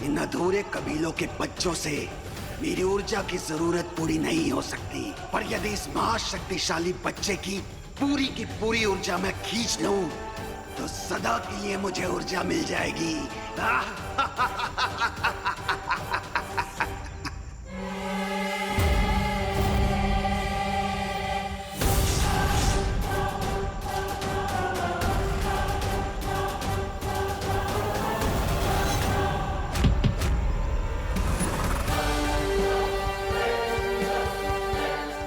इन अधूरे कबीलों के बच्चों से मेरी ऊर्जा की जरूरत पूरी नहीं हो सकती, पर यदि इस महाशक्तिशाली बच्चे की पूरी ऊर्जा मैं खींच लूं तो सदा के लिए मुझे ऊर्जा मिल जाएगी।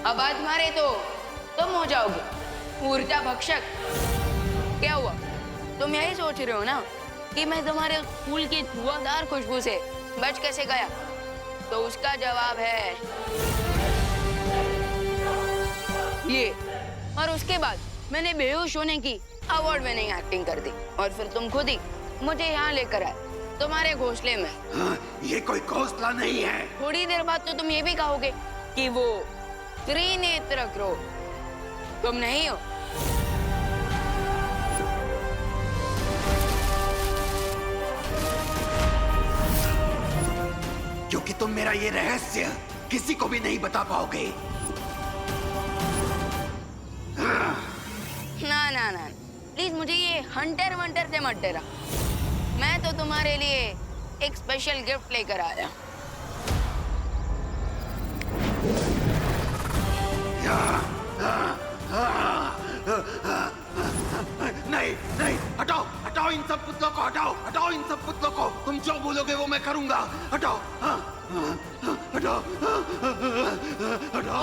आवाज मारे तो तुम हो जाओगे ऊर्जा भक्षक। क्या हुआ, तुम यही सोच रहे हो ना कि मैं तुम्हारे फूल की धुआंधार खुशबू से बच कैसे गया? तो उसका जवाब है ये। और उसके बाद मैंने बेहोश होने की अवार्ड विनिंग एक्टिंग कर दी और फिर तुम खुद ही मुझे यहाँ लेकर आए तुम्हारे घोंसले में। हाँ, ये कोई घोंसला नहीं है। थोड़ी देर बाद तो तुम ये भी कहोगे कि वो त्रिनेत्र क्रो तुम नहीं हो। क्योंकि तुम मेरा ये रहस्य किसी को भी नहीं बता पाओगे। ना ना ना प्लीज, मुझे ये हंटर वंटर से मत डरा। मैं तो तुम्हारे लिए एक स्पेशल गिफ्ट लेकर आया। नहीं नहीं, हटाओ हटाओ इन सब पुतलों को, हटाओ इन सब पुतलों को। तुम जो बोलोगे वो मैं करूंगा। हटाओ हटाओ।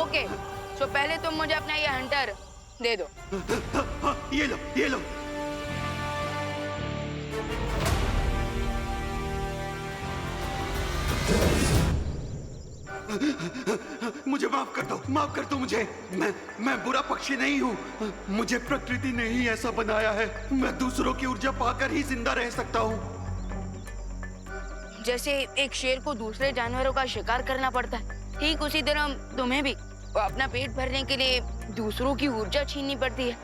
ओके, तो पहले तुम मुझे अपना ये हंटर दे दो। ये लो ये लो। मुझे माफ कर दो मुझे। मैं बुरा पक्षी नहीं हूँ। मुझे प्रकृति ने ही ऐसा बनाया है। मैं दूसरों की ऊर्जा पाकर ही जिंदा रह सकता हूँ। जैसे एक शेर को दूसरे जानवरों का शिकार करना पड़ता है, ठीक उसी तरह तुम्हें भी अपना पेट भरने के लिए दूसरों की ऊर्जा छीननी पड़ती है।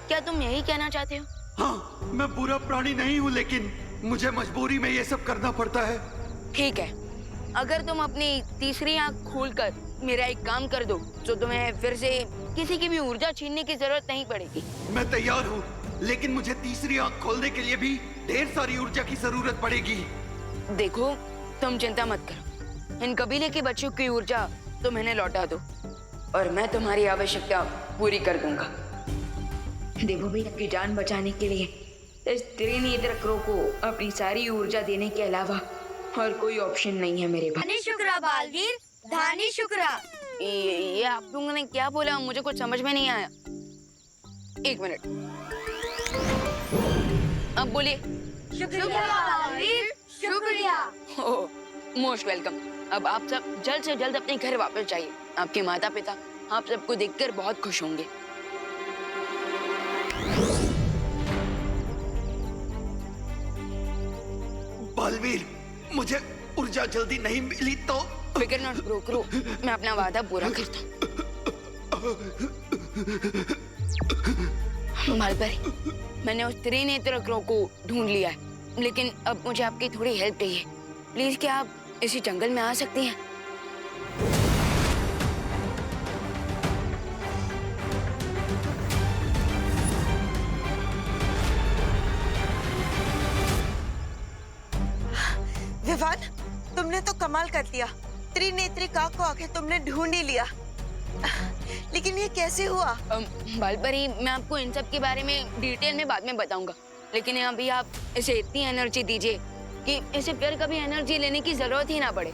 क्या तुम यही कहना चाहते हो? हाँ, मैं बुरा प्राणी नहीं हूँ, लेकिन मुझे मजबूरी में ये सब करना पड़ता है। ठीक है, अगर तुम अपनी तीसरी आंख खोलकर मेरा एक काम कर दो तो तुम्हें फिर से किसी की भी ऊर्जा छीनने की जरूरत नहीं पड़ेगी। मैं तैयार हूँ, लेकिन मुझे तीसरी आंख खोलने के लिए भी ढेर सारी ऊर्जा की जरूरत पड़ेगी। देखो, तुम चिंता मत करो। इन कबीले के बच्चों की ऊर्जा तुम इन्हें लौटा दो और मैं तुम्हारी आवश्यकता पूरी कर दूंगा। देखो भाई, आपकी जान बचाने के लिए इस त्रिनेत्र क्रो को अपनी सारी ऊर्जा देने के अलावा और कोई ऑप्शन नहीं है मेरे पास। धानी शुक्रा बालवीर, धानी शुक्रा। ये आप लोगों ने क्या बोला? मुझे कुछ समझ में नहीं आया। एक मिनट, अब बोलिए। शुक्रिया बालवीर, शुक्रिया। ओह, मोस्ट वेलकम। अब आप सब जल्द से जल्द अपने घर वापस जाइए। आपके माता पिता आप सबको देखकर बहुत खुश होंगे। बालवीर, मुझे ऊर्जा जल्दी नहीं मिली तो फिकर नॉट ब्रो क्रो, मैं अपना वादा पूरा करता हूँ। मालबरी, मैंने उस त्रिनेत्र क्रो को ढूंढ लिया है, लेकिन अब मुझे आपकी थोड़ी हेल्प चाहिए। प्लीज, क्या आप इसी जंगल में आ सकती हैं? विवान, तुमने तो कमाल कर दिया। त्रिनेत्री काक को आखिर तुमने ढूंढ ही लिया। लेकिन ये कैसे हुआ? बालपरी, मैं आपको इन सब के बारे में डिटेल में बाद में बताऊंगा, लेकिन अभी आप इसे इतनी एनर्जी दीजिए कि इसे फिर कभी एनर्जी लेने की जरूरत ही ना पड़े।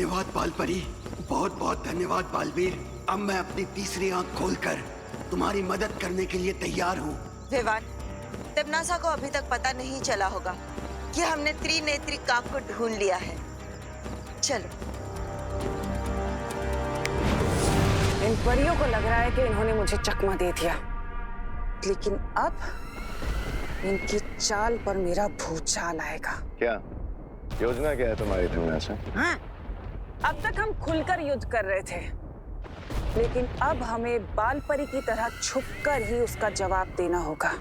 धन्यवाद बालपरी, बहुत बहुत धन्यवाद बालवीर। अब मैं अपनी तीसरी आंख खोलकर तुम्हारी मदद करने के लिए तैयार हूँ। विवान, तिम्नासा को अभी तक पता नहीं चला होगा कि हमने त्रिनेत्री काक को ढूंढ लिया है। चलो। इन परियों को लग रहा है कि इन्होंने मुझे चकमा दे दिया, लेकिन अब इनकी चाल पर मेरा भूचाल आएगा। क्या योजना क्या है तुम्हारी तिम्नासा? हाँ, अब तक हम खुलकर युद्ध कर रहे थे, लेकिन अब हमें बालपरी की तरह छुपकर ही उसका जवाब देना होगा।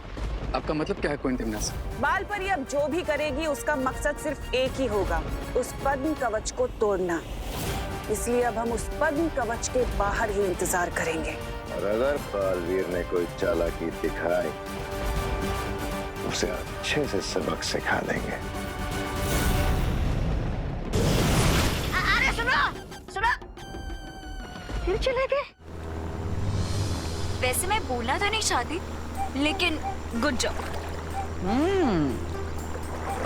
आपका मतलब क्या है क्वीन तिम्नासा? बालपरी अब जो भी करेगी उसका मकसद सिर्फ एक ही होगा, उस पद्म कवच को तोड़ना। इसलिए अब हम उस पद्म कवच के बाहर ही इंतजार करेंगे। और अगर बालवीर ने कोई चालाकी दिखाई, उसे अच्छे से सबक सिखा देंगे। अरे सुनो सुनो, फिर चले गए। वैसे मैं बोलना तो नहीं चाहती, लेकिन गुड जॉब।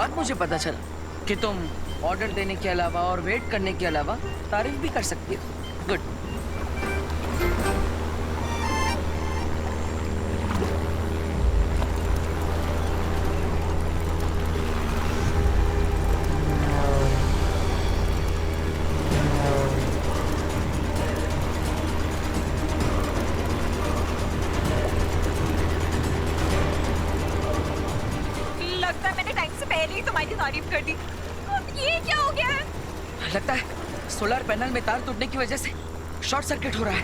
अब मुझे पता चला कि तुम ऑर्डर देने के अलावा और वेट करने के अलावा तारीफ भी कर सकती हो। गुड। लगता है मैंने टाइम से पहले ही तुम्हारी तारीफ कर दी। ये क्या हो गया है? लगता है सोलर पैनल में तार टूटने की वजह से शॉर्ट सर्किट हो रहा है।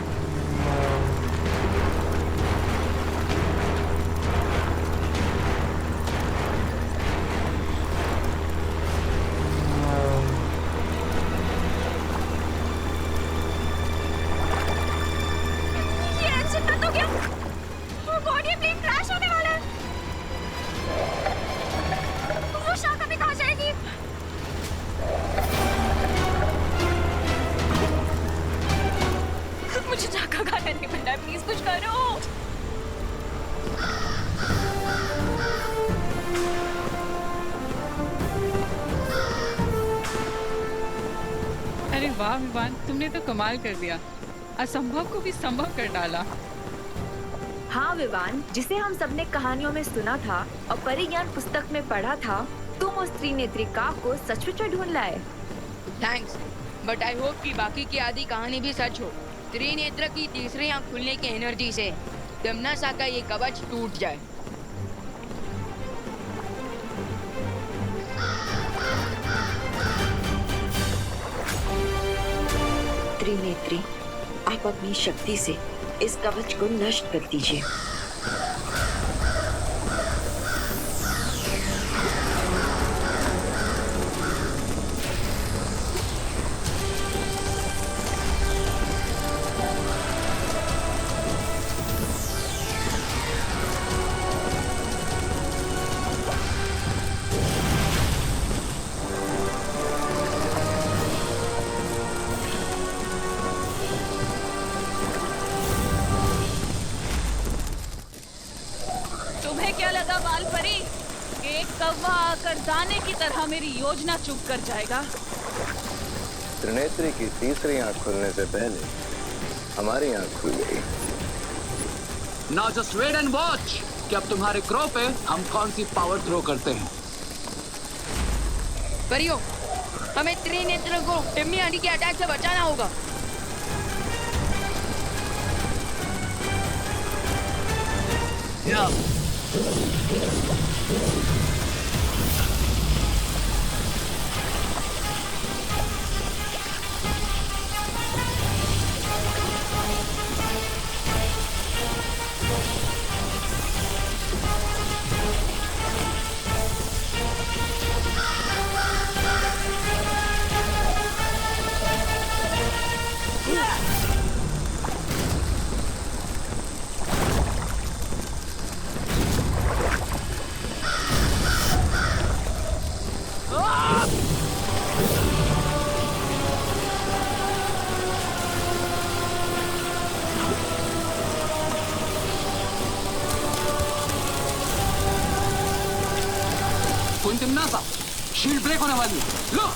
ये इंजन बंद हो गया। गॉड, ये प्लेन क्रैश होने वाला है। वो शाखा भी कहाँ जाएगी? मुझे झाका खाना नहीं मिल रहा है, प्लीज कुछ करो। अरे वाह विवान, तुमने तो कमाल कर दिया, असंभव को भी संभव कर डाला। हाँ विवान, जिसे हम सबने कहानियों में सुना था और परिज्ञान पुस्तक में पढ़ा था, तुम उस त्रिनेत्री काक को सचमुच ढूंढ लाए। थैंक्स, बट आई होप कि बाकी की आधी कहानी भी सच हो। त्रिनेत्र की तीसरी आंख खुलने की एनर्जी से तिम्नासा का ये कवच टूट जाए। त्रिनेत्री, आप अपनी शक्ति से इस कवच को नष्ट कर दीजिए। तुम्हें क्या लगा बालपरी, कि एक कौवा आकर दाने की तरह मेरी योजना चुप कर जाएगा? त्रिनेत्री की तीसरी आंख खुलने से पहले हमारी आंख खुल गई। Now just wait and watch कि अब तुम्हारे क्रो पे हम कौन सी पावर थ्रो करते हैं। परियो, हमें त्रिनेत्र को टिम्मी आंटी के अटैक से बचाना होगा। क्वीन तिम्नासा, शील्ड ब्रेक होने वाली है। लुक!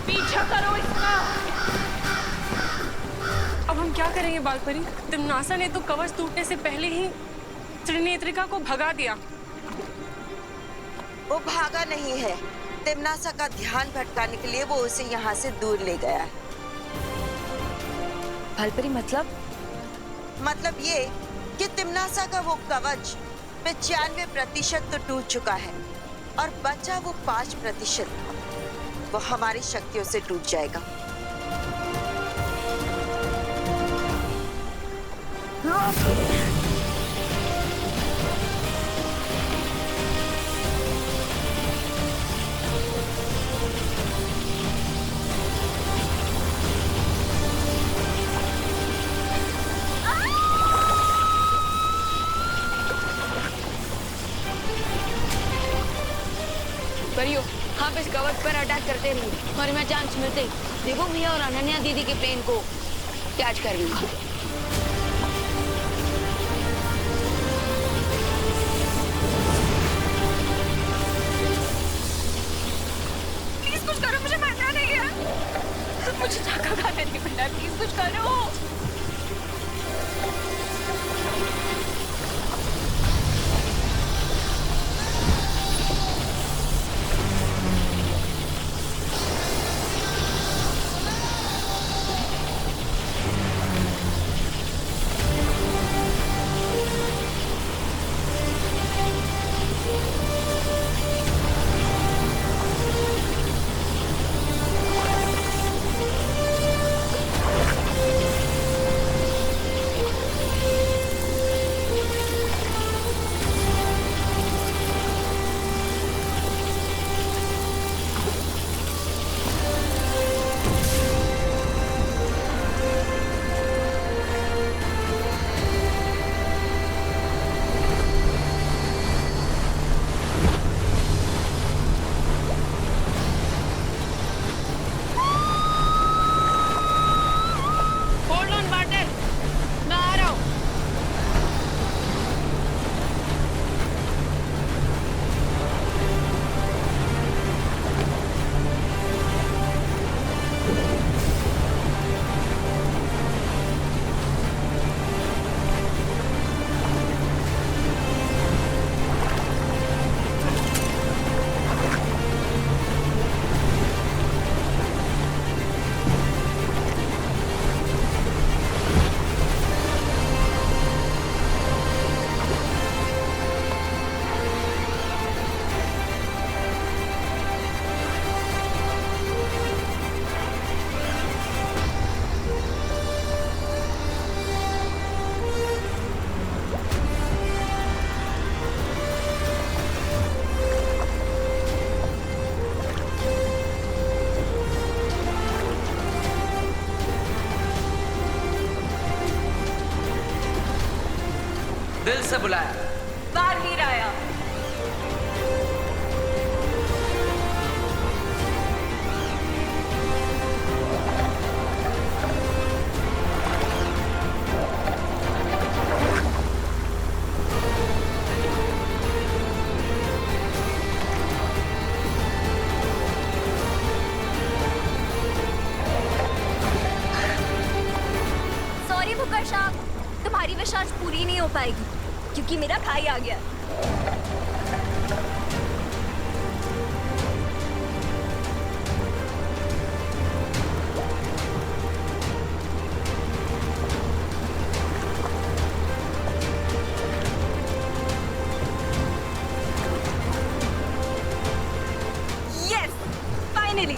पीछा करो इसका। अब हम क्या करेंगे बालपरी? तिम्नासा ने तो कवच टूटने से पहले ही त्रिनेत्रिका को भगा दिया। वो भागा नहीं है, तिम्नासा का ध्यान भटकाने के लिए वो उसे यहाँ से दूर ले गया है। भालपरी मतलब ये कि तिम्नासा का वो कवच 95% तो टूट चुका है और बचा वो 5%, वो हमारी शक्तियों से टूट जाएगा। परियो, आप इस कवच पर अटैक करते रहिए और मैं चांस मिलते ही देवो भैया और अनन्या दीदी के प्लेन को कैच कर लूंगा। प्लीज कुछ करो, मुझे मरना नहीं है। मुझे धक्का खाने नहीं मिलना है, प्लीज कुछ करो। दिल से बुलाया। बालवीर आया। सॉरी भुकर्षा, तुम्हारी विश आज पूरी नहीं हो पाएगी क्योंकि मेरा भाई आ गया। Yes, finally.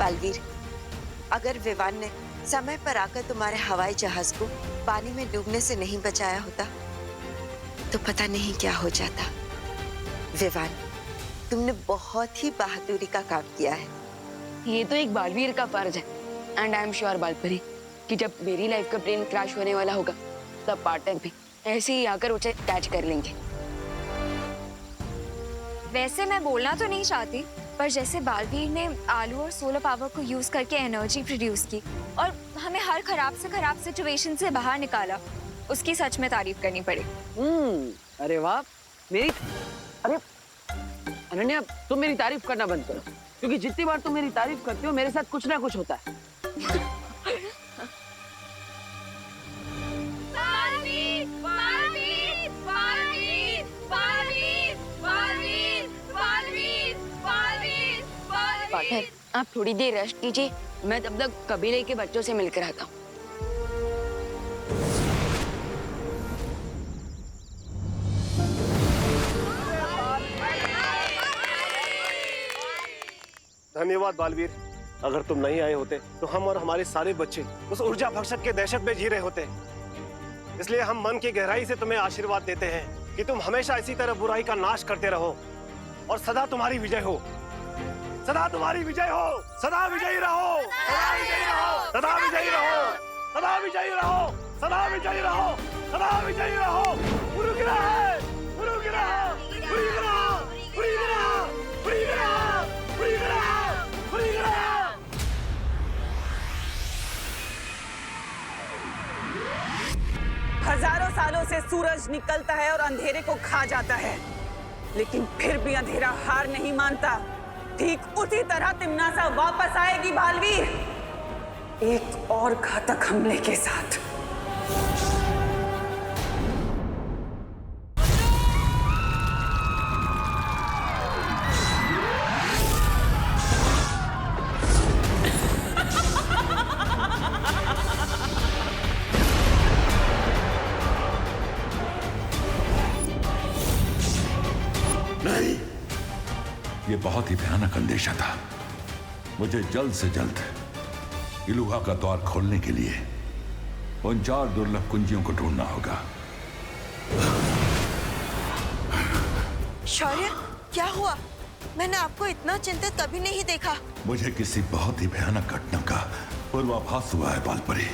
बालवीर, अगर विवान ने समय पर आकर तुम्हारे हवाई जहाज को पानी में डूबने से नहीं बचाया होता तो पता नहीं क्या हो जाता। विवान, तुमने बहुत ही बहादुरी का काम किया है। ये तो एक बालवीर का फर्ज है। एंड आई एम श्योर बालपरी कि जब मेरी लाइफ का प्लेन क्रैश होने वाला होगा तब पार्टनर भी ऐसे ही आकर उसे कैच कर लेंगे। वैसे मैं बोलना तो नहीं चाहती, पर जैसे बालवीर ने आलू और सोलर पावर को यूज करके एनर्जी प्रोड्यूस की और हमें हर खराब से खराब सिचुएशन से बाहर निकाला, उसकी सच में तारीफ करनी पड़ेगी। अरे वाह, अरे अनन्या, तुम मेरी तारीफ करना बंद करो, क्योंकि जितनी बार तुम मेरी तारीफ करते हो मेरे साथ कुछ ना कुछ होता है। पार्टनर, आप थोड़ी देर रेस्ट कीजिए, मैं तब तक कबीले के बच्चों से मिलकर आता हूँ। धन्यवाद बालवीर, अगर तुम नहीं आए होते तो हम और हमारे सारे बच्चे उस ऊर्जा भक्षक के दहशत में जी रहे होते। इसलिए हम मन की गहराई से तुम्हें आशीर्वाद देते हैं कि तुम हमेशा इसी तरह बुराई का नाश करते रहो और सदा तुम्हारी विजय हो। सदा तुम्हारी विजय हो, सदा विजयी रहो, सदा विजयी रहो, सदा विजयी रहो, सदा विजयी रहो, सदा विजयी रहो, सदा विजयी रहो। गुरु ग्रह, गुरु ग्रह, गुरु ग्रह, गुरु ग्रह, गुरु ग्रह, गुरु ग्रह, गुरु ग्रह। हजारों सालों से सूरज निकलता है और अंधेरे को खा जाता है, लेकिन फिर भी अंधेरा हार नहीं मानता। ठीक उसी तरह तिम्नासा वापस आएगी बालवीर, एक और घातक हमले के साथ। नहीं, ये बहुत ही भयानक अंदेशा था। मुझे जल्द से जल्द इलुहा का द्वार खोलने के लिए उन 4 दुर्लभ कुंजियों को ढूंढना होगा। शौर्य, क्या हुआ? मैंने आपको इतना चिंतित कभी नहीं देखा। मुझे किसी बहुत ही भयानक घटना का पूर्वाभास हुआ है बालपरी,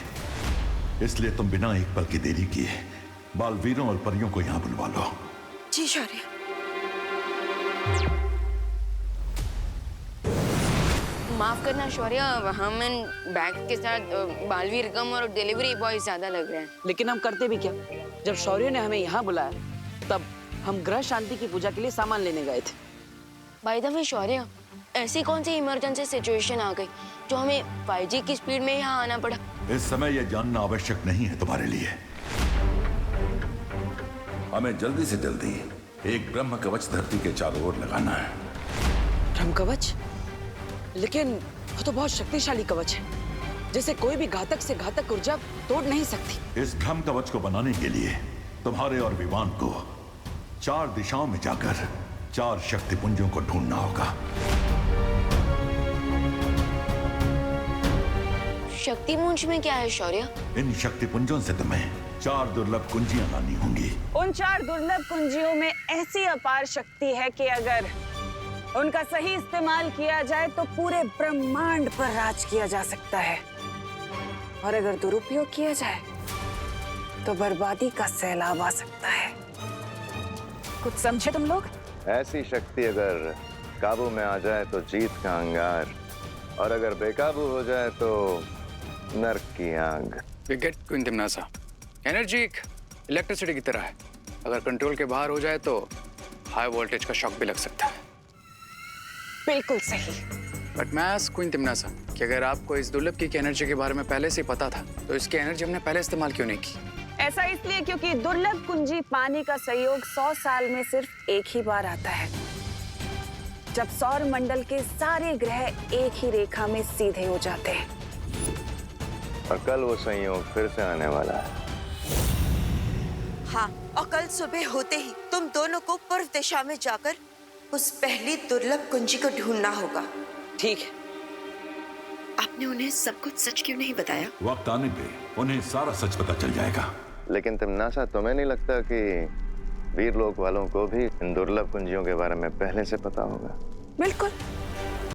इसलिए तुम बिना एक पल की देरी किए बालवीरों और परियों को यहाँ बुलवा लो। जी शौर्य। माफ करना शौर्य, हम इन बैग के साथ बालवीर कम और डिलीवरी बॉय ज्यादा लग रहे हैं। लेकिन हम करते भी क्या? जब शौर्य ने हमें यहाँ बुलाया तब हम ग्रह शांति की पूजा के लिए सामान लेने गए थे। बाय द वे शौर्य, ऐसी कौन सी इमरजेंसी सिचुएशन आ गई जो हमें 5G की स्पीड में यहाँ आना पड़ा? इस समय यह जानना आवश्यक नहीं है तुम्हारे लिए। हमें जल्दी से जल्दी एक ब्रह्म कवच धरती के चारों ओर लगाना है। ब्रह्म कवच? लेकिन वो तो बहुत शक्तिशाली कवच है, जिसे कोई भी घातक से घातक ऊर्जा तोड़ नहीं सकती। इस ब्रह्म कवच को बनाने के लिए तुम्हारे और विवान को 4 दिशाओं में जाकर 4 शक्तिपुंजों को ढूंढना होगा। शक्तिपुंज में क्या है शौर्य? इन शक्तिपुंजों से तुम्हें 4 दुर्लभ कुंजियां लानी होंगी। उन 4 दुर्लभ कुंजियों में ऐसी अपार शक्ति है कि अगर उनका सही इस्तेमाल किया जाए तो पूरे ब्रह्मांड पर राज किया जा सकता है, और अगर दुरुपयोग किया जाए तो बर्बादी का सैलाब आ सकता है। कुछ समझे तुम लोग? ऐसी शक्ति अगर काबू में आ जाए तो जीत का अंगार, और अगर बेकाबू हो जाए तो नर्क की आग। विकेट क्वीन तिम्नासा, एनर्जी एक इलेक्ट्रिसिटी की तरह है, अगर कंट्रोल के बाहर हो जाए तो हाई वोल्टेज का शॉक भी लग सकता है। बिल्कुल सही। बट मैं क्वीन तिम्नासा कि अगर आपको इस दुर्लभ की एनर्जी के बारे में पहले से पता था तो इसकी एनर्जी हमने पहले इस्तेमाल क्यों नहीं की? ऐसा इसलिए क्योंकि दुर्लभ कुंजी पाने का सहयोग 100 साल में सिर्फ एक ही बार आता है, जब सौर मंडल के सारे ग्रह एक ही रेखा में सीधे हो जाते हैं। और कल वो संयोग फिर से आने वाला है। हाँ, और कल सुबह होते ही तुम दोनों को पूर्व दिशा में जाकर उस पहली दुर्लभ कुंजी को ढूंढना होगा। ठीक है, आपने उन्हें सब कुछ सच क्यों नहीं बताया? वक्त आने पे उन्हें सारा सच पता चल जाएगा। लेकिन तिमनासा, तुम्हें नहीं लगता कि वीर लोक वालों को भी इन दुर्लभ कुंजियों के बारे में पहले से पता होगा? बिल्कुल।